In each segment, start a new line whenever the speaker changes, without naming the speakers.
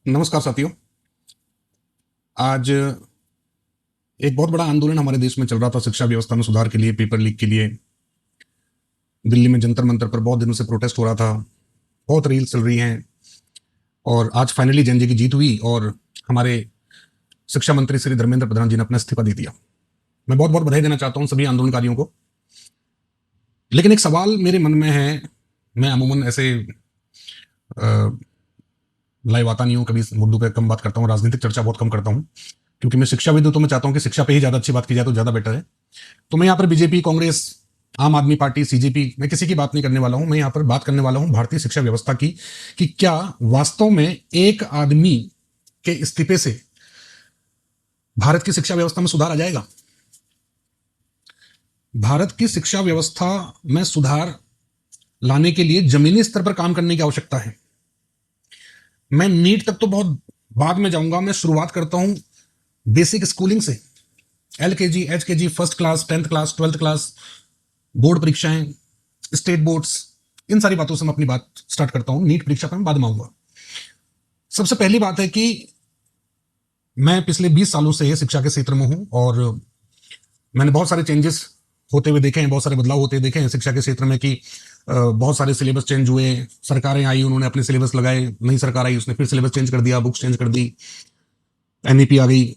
नमस्कार साथियों। आज एक बहुत बड़ा आंदोलन हमारे देश में चल रहा था शिक्षा व्यवस्था में सुधार के लिए, पेपर लीक के लिए। दिल्ली में जंतर मंतर पर बहुत दिनों से प्रोटेस्ट हो रहा था, बहुत रील्स चल रही हैं और आज फाइनली जैन जी की जीत हुई और हमारे शिक्षा मंत्री श्री धर्मेंद्र प्रधान जी ने अपना इस्तीफा दे दिया। मैं बहुत बहुत बधाई देना चाहता हूं सभी आंदोलनकारियों को। लेकिन एक सवाल मेरे मन में है। मैं अमूमन ऐसे लाइव आता नहीं हूँ, कभी इस मुद्दों पे कम बात करता हूँ, राजनीतिक चर्चा बहुत कम करता हूँ क्योंकि मैं शिक्षाविद हूं, तो मैं चाहता हूं कि शिक्षा पे ही ज्यादा अच्छी बात की जाए तो ज्यादा बेटर है। तो मैं यहाँ पर बीजेपी, कांग्रेस, आम आदमी पार्टी, सीजेपी, मैं किसी की बात नहीं करने वाला हूं। मैं यहाँ पर बात करने वाला हूं भारतीय शिक्षा व्यवस्था की कि क्या वास्तव में एक आदमी के इस्तीफे से भारत की शिक्षा व्यवस्था में सुधार आ जाएगा। भारत की शिक्षा व्यवस्था में सुधार लाने के लिए जमीनी स्तर पर काम करने की आवश्यकता है। मैं नीट तक तो बहुत बाद में जाऊंगा। मैं शुरुआत करता हूं बेसिक स्कूलिंग से, LKG, HKG, first class, 10th class, 12th class, board परीक्षाएं, स्टेट बोर्ड्स, इन सारी बातों से मैं अपनी बात स्टार्ट करता हूं। नीट परीक्षा पर मैं बाद में आऊंगा। सबसे पहली बात है कि मैं पिछले 20 सालों से शिक्षा के क्षेत्र में हूं और मैंने बहुत सारे चेंजेस होते हुए देखे हैं, बहुत सारे बदलाव होते हुए देखे हैं शिक्षा के क्षेत्र में कि बहुत सारे सिलेबस चेंज हुए, सरकारें आई, उन्होंने अपने सिलेबस लगाए, नई सरकार आई, उसने फिर सिलेबस चेंज कर दिया, बुक्स चेंज कर दी, NEP आ गई।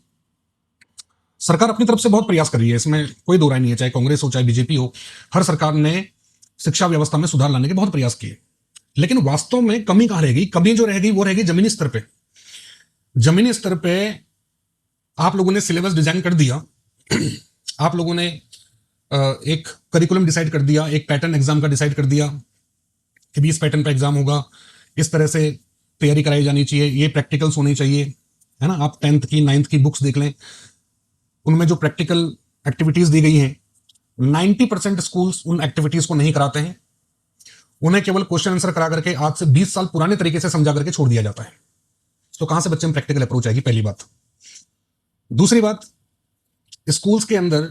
सरकार अपनी तरफ से बहुत प्रयास कर रही है, इसमें कोई दो राय नहीं है, चाहे कांग्रेस हो चाहे बीजेपी हो। हर सरकार ने शिक्षा व्यवस्था में सुधार लाने के बहुत प्रयास किए। लेकिन वास्तव में कमी कहां रह गई? कमी जो रह गई वो रह गई जमीनी स्तर पे। जमीनी स्तर पे आप लोगों ने सिलेबस डिजाइन कर दिया, आप लोगों ने एक करिकुलम डिसाइड कर दिया, एक पैटर्न एग्जाम का डिसाइड कर दिया कि भी इस पैटर्न पे एग्जाम होगा, इस तरह से तैयारी कराई जानी चाहिए, ये प्रैक्टिकल्स होनी चाहिए, है ना। आप 10th की 9th की बुक्स देख लें, उनमें जो प्रैक्टिकल एक्टिविटीज दी गई हैं, 90% स्कूल्स उन एक्टिविटीज को नहीं कराते हैं। उन्हें केवल क्वेश्चन आंसर करा करके आज से 20 साल पुराने तरीके से समझा करके छोड़ दिया जाता है। तो कहां से बच्चे में प्रैक्टिकल अप्रोच आएगी? पहली बात। दूसरी बात, स्कूल्स के अंदर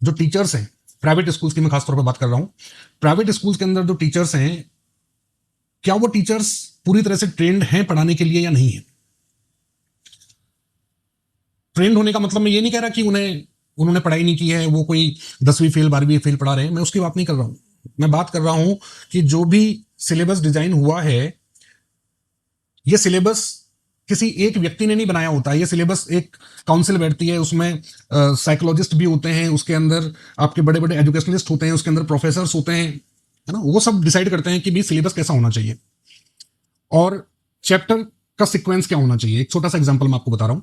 जो टीचर्स हैं, प्राइवेट स्कूल्स की मैं खासतौर पर बात कर रहा हूं, प्राइवेट स्कूल्स के अंदर जो टीचर्स हैं, क्या वो टीचर्स पूरी तरह से ट्रेंड हैं पढ़ाने के लिए या नहीं है? ट्रेंड होने का मतलब मैं ये नहीं कह रहा कि उन्होंने पढ़ाई नहीं की है, वो कोई 10वीं फेल 12वीं फेल पढ़ा रहे हैं, मैं उसकी बात नहीं कर रहा हूं। मैं बात कर रहा हूं कि जो भी सिलेबस डिजाइन हुआ है, ये सिलेबस किसी एक व्यक्ति ने नहीं बनाया होता है। ये सिलेबस एक काउंसिल बैठती है, उसमें साइकोलॉजिस्ट भी होते हैं, उसके अंदर आपके बड़े बड़े एजुकेशनलिस्ट होते हैं, उसके अंदर प्रोफेसर होते हैं, है ना। वो सब डिसाइड करते हैं कि भी सिलेबस कैसा होना चाहिए और चैप्टर का सीक्वेंस क्या होना चाहिए। एक छोटा सा एग्जाम्पल मैं आपको बता रहा हूं।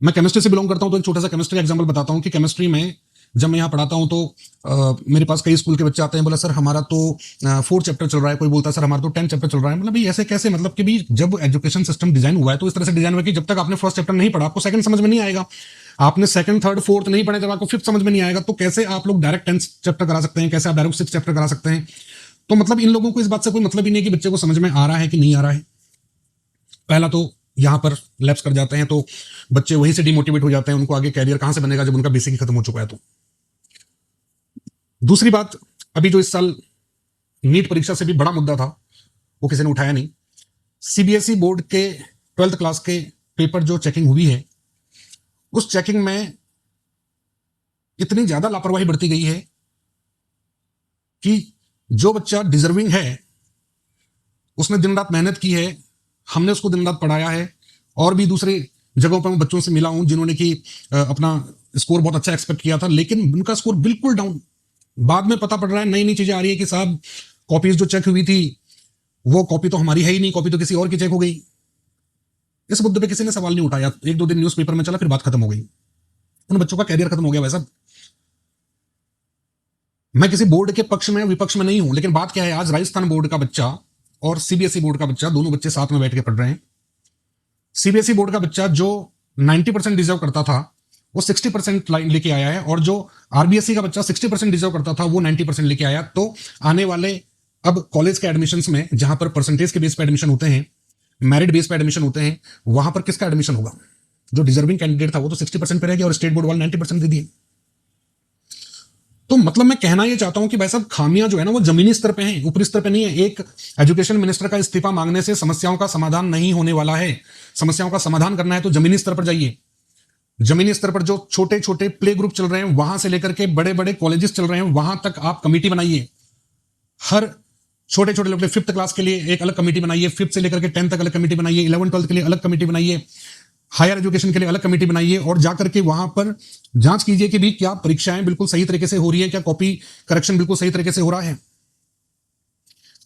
मैं केमिस्ट्री से बिलोंग करता हूं, तो एक छोटा सा केमिस्ट्री का एग्जांपल बताता हूं कि केमिस्ट्री में जब मैं यहां पढ़ाता हूं तो मेरे पास कई स्कूल के बच्चे आते हैं, बोला सर हमारा तो 4th चैप्टर चल रहा है, कोई बोलता है सर हमारा तो 10th चैप्टर चल रहा है। मतलब भाई ऐसे कैसे? मतलब कि भी जब एजुकेशन सिस्टम डिजाइन हुआ है तो इस तरह से डिजाइन हुआ कि जब तक आपने फर्स्ट चैप्टर नहीं पढ़ा आपको सेकंड समझ में नहीं आएगा, आपने सेकंड थर्ड फोर्थ नहीं पढ़े जब आपको फिफ्थ समझ में नहीं आएगा, तो कैसे आप लोग डायरेक्ट 10th चैप्टर करा सकते हैं? कैसे आप डायरेक्ट 6th चैप्टर करा सकते हैं? तो मतलब इन लोगों को इस बात से कोई मतलब ही नहीं है कि बच्चे को समझ में आ रहा है कि नहीं आ रहा है। पहला तो यहां पर लैप्स कर जाते हैं, तो बच्चे वहीं से डिमोटिवेट हो जाते हैं। उनको आगे कैरियर कहां से बनेगा जब उनका बेसिक ही खत्म हो चुका है? तो दूसरी बात, अभी जो इस साल नीट परीक्षा से भी बड़ा मुद्दा था वो किसी ने उठाया नहीं। CBSE बोर्ड के 12th क्लास के पेपर जो चेकिंग हुई है, उस चेकिंग में इतनी ज्यादा लापरवाही बरती गई है कि जो बच्चा डिजर्विंग है, उसने दिन रात मेहनत की है, हमने उसको दिन रात पढ़ाया है, और भी दूसरे जगहों पर मैं बच्चों से मिला हूं जिन्होंने कि अपना स्कोर बहुत अच्छा एक्सपेक्ट किया था, लेकिन उनका स्कोर बिल्कुल डाउन। बाद में पता पड़ रहा है, नई नई चीजें आ रही है कि साहब कॉपीज जो चेक हुई थी वो कॉपी तो हमारी है ही नहीं, कॉपी तो किसी और की चेक हो गई। इस मुद्दे पे किसी ने सवाल नहीं उठाया। 1-2 दिन न्यूज़पेपर में चला, फिर बात खत्म हो गई। उन बच्चों का कैरियर खत्म हो गया। वैसा मैं किसी बोर्ड के पक्ष में विपक्ष में नहीं हूं, लेकिन बात क्या है, आज राजस्थान बोर्ड का बच्चा और CBSE बोर्ड का बच्चा, दोनों बच्चे साथ में बैठ के पढ़ रहे हैं। CBSE बोर्ड का बच्चा जो 90% डिजर्व करता था वो 60% लाइन लेके आया है, और जो RBSE का बच्चा 60% डिजर्व करता था वो 90% लेके आया। तो आने वाले अब कॉलेज के एडमिशंस में, जहां पर परसेंटेज के बेस पे एडमिशन होते हैं, मेरिट बेस पे एडमिशन होते हैं, वहां पर किसका एडमिशन होगा? जो डिजर्विंग कैंडिडेट था वो तो 60% पे रह गया और स्टेट बोर्ड वाले 90% दे दिए। तो मतलब मैं कहना ये चाहता हूं कि भाई साहब खामियां जो है ना वो जमीनी स्तर पे हैं, ऊपरी स्तर पे नहीं है। एक एजुकेशन मिनिस्टर का इस्तीफा मांगने से समस्याओं का समाधान नहीं होने वाला है। समस्याओं का समाधान करना है तो जमीनी स्तर पर जाइए। जमीनी स्तर पर जो छोटे छोटे प्ले ग्रुप चल रहे हैं वहां से लेकर के बड़े बड़े कॉलेजेस चल रहे हैं वहां तक आप कमेटी बनाइए। हर छोटे छोटे लोग 5th क्लास के लिए एक अलग कमेटी बनाइए, 5th से लेकर के 10th तक अलग कमेटी बनाइए, 11th 12th के लिए अलग कमेटी बनाइए, हायर एजुकेशन के लिए अलग कमेटी बनाइए और जाकर के वहां पर जांच कीजिए कि भी क्या परीक्षाएं बिल्कुल सही तरीके से हो रही है, क्या कॉपी करेक्शन बिल्कुल सही तरीके से हो रहा है।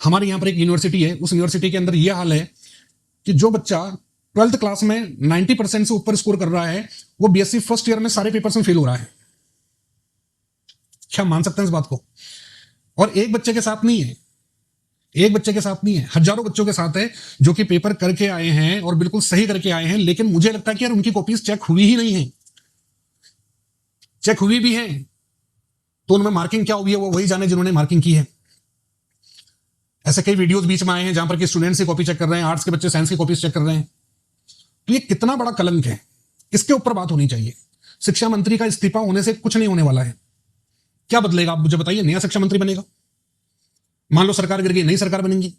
हमारे यहां पर एक यूनिवर्सिटी है, उस यूनिवर्सिटी के अंदर यह हाल है कि जो बच्चा 12th क्लास में 90% से ऊपर स्कोर कर रहा है वो बीएससी फर्स्ट ईयर में सारे पेपर्स में फेल हो रहा है। क्या मान सकते हैं इस बात को? और एक बच्चे के साथ नहीं है, एक बच्चे के साथ नहीं है, हजारों बच्चों के साथ है जो कि पेपर करके आए हैं और बिल्कुल सही करके आए हैं, लेकिन मुझे लगता है कि यार उनकी कॉपीज चेक हुई ही नहीं है। चेक हुई भी है तो उनमें मार्किंग क्या हुई है वो वही जाने जिन्होंने मार्किंग की है। ऐसे कई वीडियोस बीच में आए हैं जहां पर कि स्टूडेंट्स की कॉपी चेक कर रहे हैं, आर्ट्स के बच्चे साइंस की कॉपीज चेक कर रहे हैं। तो ये कितना बड़ा कलंक है, इसके ऊपर बात होनी चाहिए। शिक्षा मंत्री का इस्तीफा होने से कुछ नहीं होने वाला है। क्या बदलेगा आप मुझे बताइए? नया शिक्षा मंत्री बनेगा, मान लो सरकार गिर गई, नई सरकार बनेगी।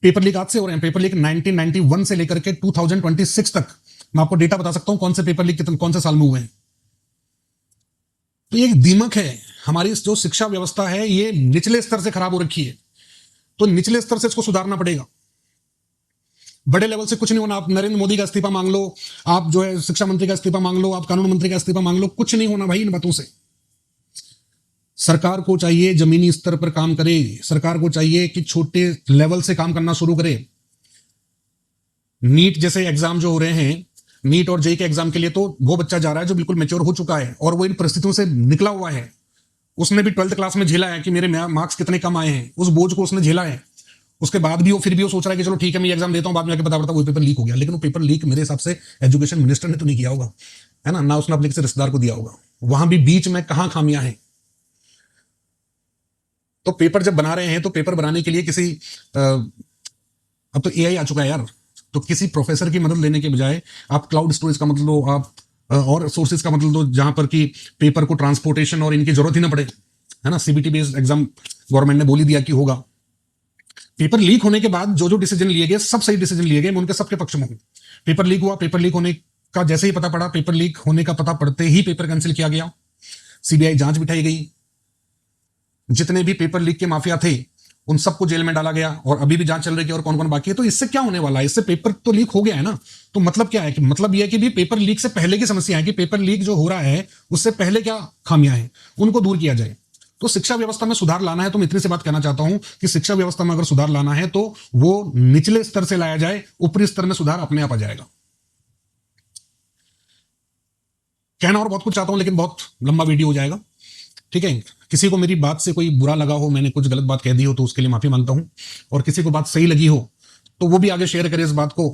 पेपर लीक आज से हो रहे हैं, पेपर लीक 1991 से लेकर के 2026 तक मैं आपको डेटा बता सकता हूं कौन से पेपर लीक कौन से साल में हुए हैं। तो ये एक दीमक है, हमारी जो शिक्षा व्यवस्था है ये निचले स्तर से खराब हो रखी है, तो निचले स्तर से इसको सुधारना पड़ेगा। बड़े लेवल से कुछ नहीं होना। आप नरेंद्र मोदी का इस्तीफा मांग लो, आप जो है शिक्षा मंत्री का इस्तीफा मांग लो, आप कानून मंत्री का इस्तीफा मांग लो, कुछ नहीं होना भाई इन बातों से। सरकार को चाहिए जमीनी स्तर पर काम करे, सरकार को चाहिए कि छोटे लेवल से काम करना शुरू करे। नीट जैसे एग्जाम जो हो रहे हैं, नीट और जेई के एग्जाम के लिए तो वो बच्चा जा रहा है जो बिल्कुल मैच्योर हो चुका है और वो इन परिस्थितियों से निकला हुआ है। उसने भी 12th क्लास में झेला है कि मेरे मार्क्स कितने कम आए हैं, उस बोझ को उसने झेला है। उसके बाद भी वो फिर भी वो सोच रहा है कि चलो ठीक है मैं एग्जाम देता हूं, बाद में जाके पता पड़ता वो पेपर लीक हो गया। लेकिन वो पेपर लीक मेरे हिसाब से एजुकेशन मिनिस्टर ने तो नहीं किया होगा, है ना उसने अपने किसी रिश्तेदार को दिया होगा। वहां भी बीच में कहां खामियां हैं। तो पेपर जब बना रहे हैं तो पेपर बनाने के लिए किसी अब तो एआई आ चुका है यार, तो किसी प्रोफेसर की मदद लेने के बजाय आप क्लाउड स्टोरेज का मतलब लो, आप और सोर्सेज का मतलब लो जहां पर कि पेपर को ट्रांसपोर्टेशन और इनकी जरूरत ही ना पड़े, है ना। सीबीटी बेस्ड एग्जाम गवर्नमेंट ने बोल ही दिया कि होगा। पेपर लीक होने के बाद जो जो डिसीजन लिए गए सब सही डिसीजन लिए गए, मैं उनके सबके पक्ष में हूं। पेपर लीक हुआ, पेपर लीक होने का जैसे ही पता पड़ा, पेपर लीक होने का पता पड़ते ही पेपर कैंसिल किया गया, सीबीआई जांच बिठाई गई, जितने भी पेपर लीक के माफिया थे उन सबको जेल में डाला गया और अभी भी जांच चल रही है और कौन कौन बाकी है। तो इससे क्या होने वाला है? इससे पेपर तो लीक हो गया है ना, तो मतलब क्या है कि मतलब यह है कि भी पेपर लीक से पहले की समस्या है कि पेपर लीक जो हो रहा है उससे पहले क्या खामियां हैं उनको दूर किया जाए। तो शिक्षा व्यवस्था में सुधार लाना है तो मैं इतनी सी बात कहना चाहता हूं कि शिक्षा व्यवस्था में अगर सुधार लाना है तो वो निचले स्तर से लाया जाए, ऊपरी स्तर में सुधार अपने आप आ जाएगा। कहना और बहुत कुछ चाहता हूं लेकिन बहुत लंबा वीडियो हो जाएगा, ठीक है। किसी को मेरी बात से कोई बुरा लगा हो, मैंने कुछ गलत बात कह दी हो तो उसके लिए माफी मांगता हूं, और किसी को बात सही लगी हो तो वो भी आगे शेयर करे इस बात को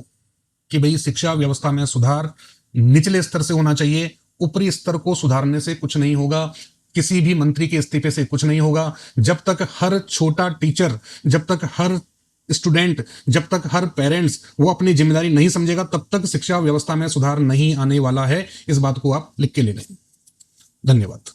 कि भाई शिक्षा व्यवस्था में सुधार निचले स्तर से होना चाहिए, ऊपरी स्तर को सुधारने से कुछ नहीं होगा, किसी भी मंत्री के इस्तीफे से कुछ नहीं होगा। जब तक हर छोटा टीचर, जब तक हर स्टूडेंट, जब तक हर पेरेंट्स वो अपनी जिम्मेदारी नहीं समझेगा तब तक शिक्षा व्यवस्था में सुधार नहीं आने वाला है। इस बात को आप लिख के ले लें। धन्यवाद।